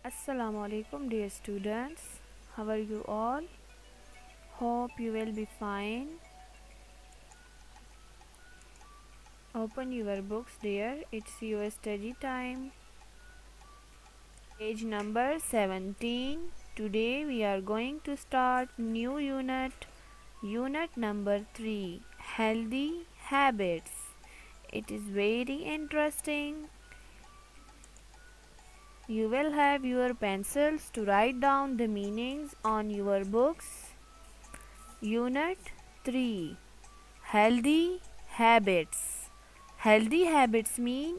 Assalamu alaikum dear students. How are you all? Hope you will be fine. Open your books dear. It's your study time. Page number 17. Today we are going to start new unit. Unit number 3. Healthy habits. It is very interesting. You will have your pencils to write down the meanings on your books. Unit 3. Healthy habits. Healthy habits mean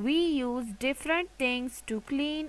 We use different things to clean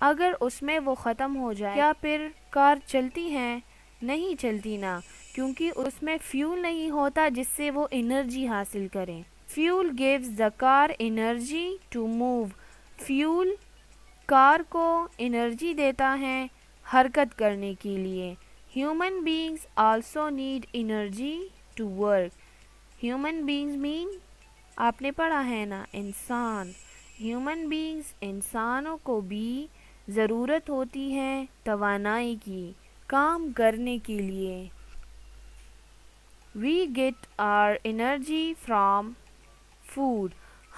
اگر اس میں وہ ختم ہو جائے کیا پھر کار چلتی ہے؟ نہیں چلتی نا، کیونکہ اس میں فیول نہیں ہوتا جس سے وہ انرجی حاصل کریں۔ Fuel gives the car energy to move۔ Fuel car کو انرجی دیتا ہے حرکت کرنے کے لیے۔ Human beings also need energy to work۔ Human beings mean آپ نے پڑھا ہے نا انسان۔ Human beings انسانوں کو بھی ضرورت ہوتی ہے توانائی کی کام کرنے کے لیے۔ We get our energy from food۔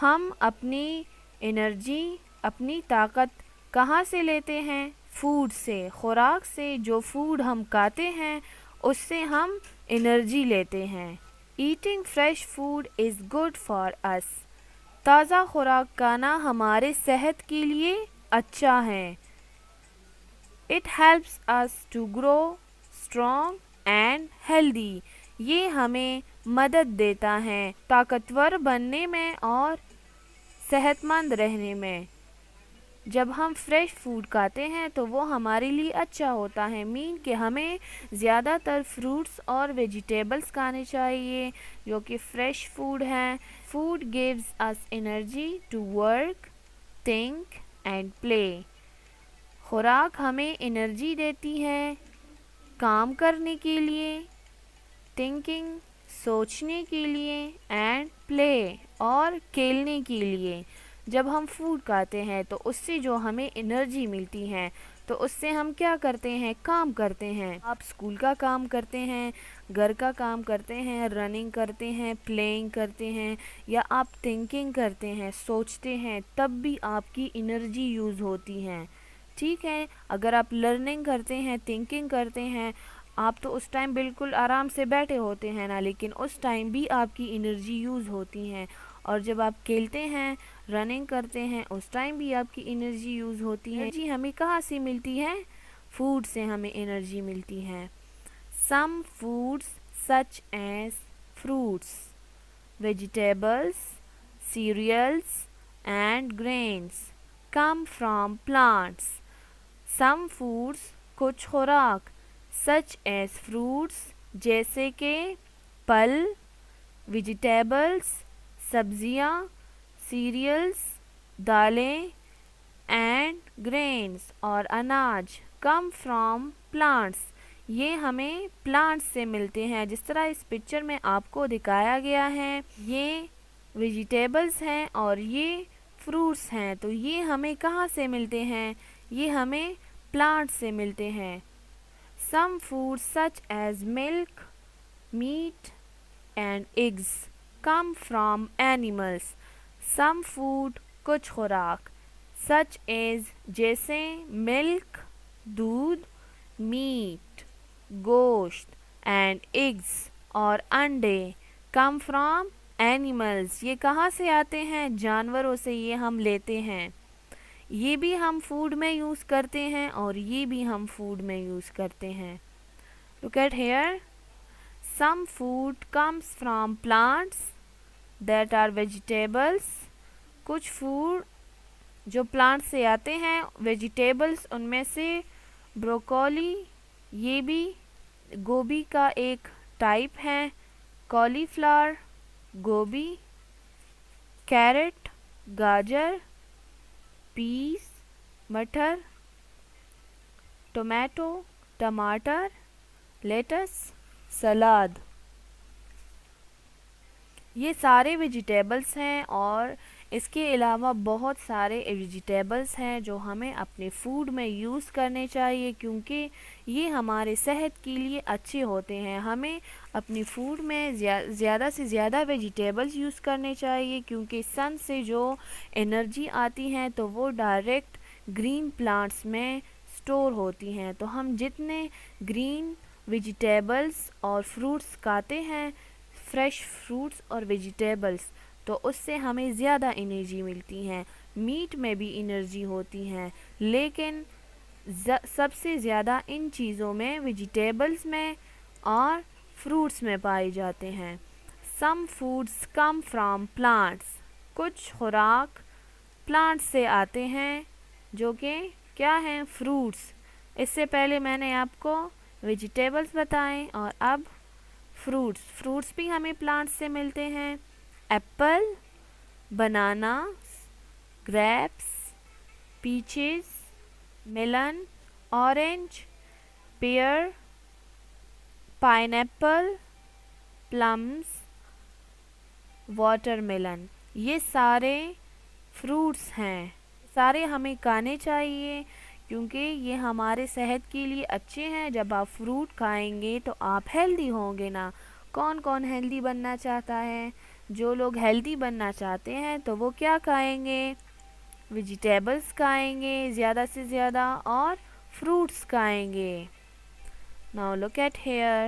ہم اپنی انرجی، اپنی طاقت کہاں سے لیتے ہیں؟ فوڈ سے، خوراک سے۔ جو فوڈ ہم کھاتے ہیں اس سے ہم انرجی لیتے ہیں۔ Eating fresh food is good for us۔ تازہ خوراک کھانا ہمارے صحت کے لیے اچھا ہے۔ It helps us to grow strong and healthy۔ یہ ہمیں مدد دیتا ہے طاقتور بننے میں اور صحت مند رہنے میں۔ جب ہم فریش فوڈ کھاتے ہیں تو وہ ہمارے لیے اچھا ہوتا ہے، مین کہ ہمیں زیادہ تر فروٹس اور ویجیٹیبلس کھانے چاہیے جو کہ فریش فوڈ ہیں۔ Food gives us energy to work, think and play۔ خوراک ہمیں انرجی دیتی ہے کام کرنے کے لیے، thinking سوچنے کے لیے اینڈ پلے اور کھیلنے کے لیے۔ جب ہم فوڈ کھاتے ہیں تو اس سے جو ہمیں انرجی ملتی ہے تو اس سے ہم کیا کرتے ہیں؟ کام کرتے ہیں۔ آپ اسکول کا کام کرتے ہیں، گھر کا کام کرتے ہیں، رننگ کرتے ہیں، پلینگ کرتے ہیں، یا آپ تھنکنگ کرتے ہیں، سوچتے ہیں، تب بھی آپ کی انرجی یوز ہوتی ہے۔ ٹھیک ہے، اگر آپ لرننگ کرتے ہیں، تھنکنگ کرتے ہیں، آپ تو اس ٹائم بالکل آرام سے بیٹھے ہوتے ہیں نا، لیکن اس ٹائم بھی آپ کی انرجی یوز ہوتی ہے۔ اور جب آپ کھیلتے ہیں، رننگ کرتے ہیں، اس ٹائم بھی آپ کی انرجی یوز ہوتی ہے۔ انرجی ہمیں کہاں سے ملتی ہے؟ فوڈ سے ہمیں انرجی ملتی ہے۔ Some foods such as fruits, vegetables, cereals and grains come from plants۔ Some foods کچھ خوراک such as fruits جیسے کہ پھل، ویجیٹیبلس سبزیاں، سیریلز دالیں اینڈ گرینز اور اناج کم فرام پلانٹس یہ ہمیں پلانٹس سے ملتے ہیں۔ جس طرح اس پکچر میں آپ کو دکھایا گیا ہے یہ ویجیٹیبلس ہیں اور یہ فروٹس ہیں، تو یہ ہمیں کہاں سے ملتے ہیں؟ یہ ہمیں پلانٹ سے ملتے ہیں۔ Some foods such as milk, meat and eggs come from animals۔ Some food کچھ خوراک such as جیسے ملک دودھ، میٹ گوشت اینڈ ایگز اور انڈے come from animals یہ کہاں سے آتے ہیں؟ جانوروں سے یہ ہم لیتے ہیں۔ یہ بھی ہم فوڈ میں یوز کرتے ہیں اور یہ بھی ہم فوڈ میں یوز کرتے ہیں۔ Look at here۔ Some food comes from plants that are vegetables۔ کچھ فوڈ جو پلانٹ سے آتے ہیں، ویجیٹیبلس ان میں سے بروکولی یہ بھی گوبھی کا ایک ٹائپ ہے، کالی فلاور گوبھی، کیرٹ گاجر، پیس مٹر، ٹومیٹو ٹماٹر، لیٹس سلاد، یہ سارے ویجیٹیبلس ہیں۔ اور اس کے علاوہ بہت سارے ویجیٹیبلس ہیں جو ہمیں اپنے فوڈ میں یوز کرنے چاہیے کیونکہ یہ ہمارے صحت کے لیے اچھے ہوتے ہیں۔ ہمیں اپنی فوڈ میں زیادہ سے زیادہ ویجیٹیبلس یوز کرنے چاہیے کیونکہ سن سے جو انرجی آتی ہے تو وہ ڈائریکٹ گرین پلانٹس میں سٹور ہوتی ہیں، تو ہم جتنے گرین ویجیٹیبلس اور فروٹس کھاتے ہیں، فریش فروٹس اور ویجیٹیبلس، تو اس سے ہمیں زیادہ انرجی ملتی ہے۔ میٹ میں بھی انرجی ہوتی ہے لیکن سب سے زیادہ ان چیزوں میں ویجیٹیبلس میں اور فروٹس میں پائے جاتے ہیں۔ Some foods come from plants۔ کچھ خوراک پلانٹ سے آتے ہیں جو کہ کیا ہیں؟ فروٹس. اس سے پہلے میں نے آپ کو ویجیٹیبلس بتائیں اور اب فروٹس. فروٹس بھی ہمیں پلانٹ سے ملتے ہیں. Apple, banana, grapes, peaches, melon, orange, pear, pineapple, plums, watermelon. یہ سارے فروٹس ہیں. سارے ہمیں کھانے چاہیے کیونکہ یہ ہمارے صحت کے لیے اچھے ہیں. جب آپ فروٹ کھائیں گے تو آپ ہیلدی ہوں گے نا. کون کون ہیلدی بننا چاہتا ہے؟ جو لوگ ہیلدی بننا چاہتے ہیں تو وہ کیا کھائیں گے؟ ویجیٹیبلس کھائیں گے زیادہ سے زیادہ اور فروٹس کھائیں گے. Now look at here.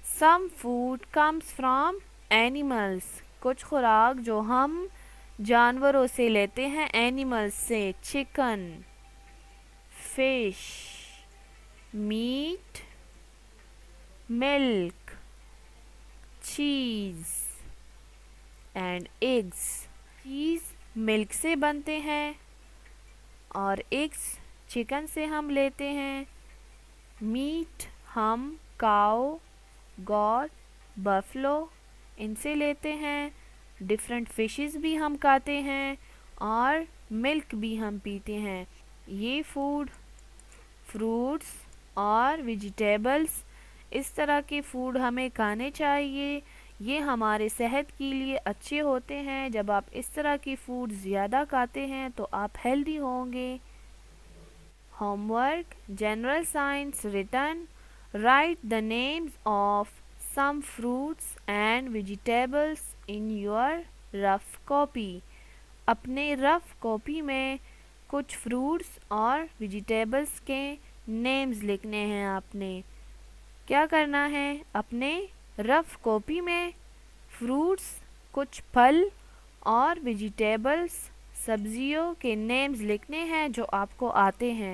Some food comes from animals. کچھ خوراک جو ہم جانوروں سے لیتے ہیں. اینیملز سے. چکن، فش، میٹ، ملک، چیز اینڈ ایگز. چیز ملک سے بنتے ہیں اور ایگز چکن سے ہم لیتے ہیں. میٹ ہم کاؤ، گوٹ، بفلو ان سے لیتے ہیں. ڈفرینٹ فشز بھی ہم کھاتے ہیں اور ملک بھی ہم پیتے ہیں. یہ فوڈ، فروٹس اور ویجیٹیبلس، اس طرح کے فوڈ ہمیں کھانے چاہیے. یہ ہمارے صحت کے لیے اچھے ہوتے ہیں. جب آپ اس طرح کی فوڈ زیادہ کھاتے ہیں تو آپ ہیلدی ہوں گے. Home work: general science return. Write the names of some fruits and vegetables in your rough copy. اپنے رف کاپی میں کچھ فروٹس اور ویجیٹیبلس کے نیمز لکھنے ہیں. آپ نے کیا کرنا ہے؟ اپنے رف کاپی میں فروٹس، کچھ پھل اور ویجیٹیبلس، سبزیوں کے نیمز لکھنے ہیں جو آپ کو آتے ہیں.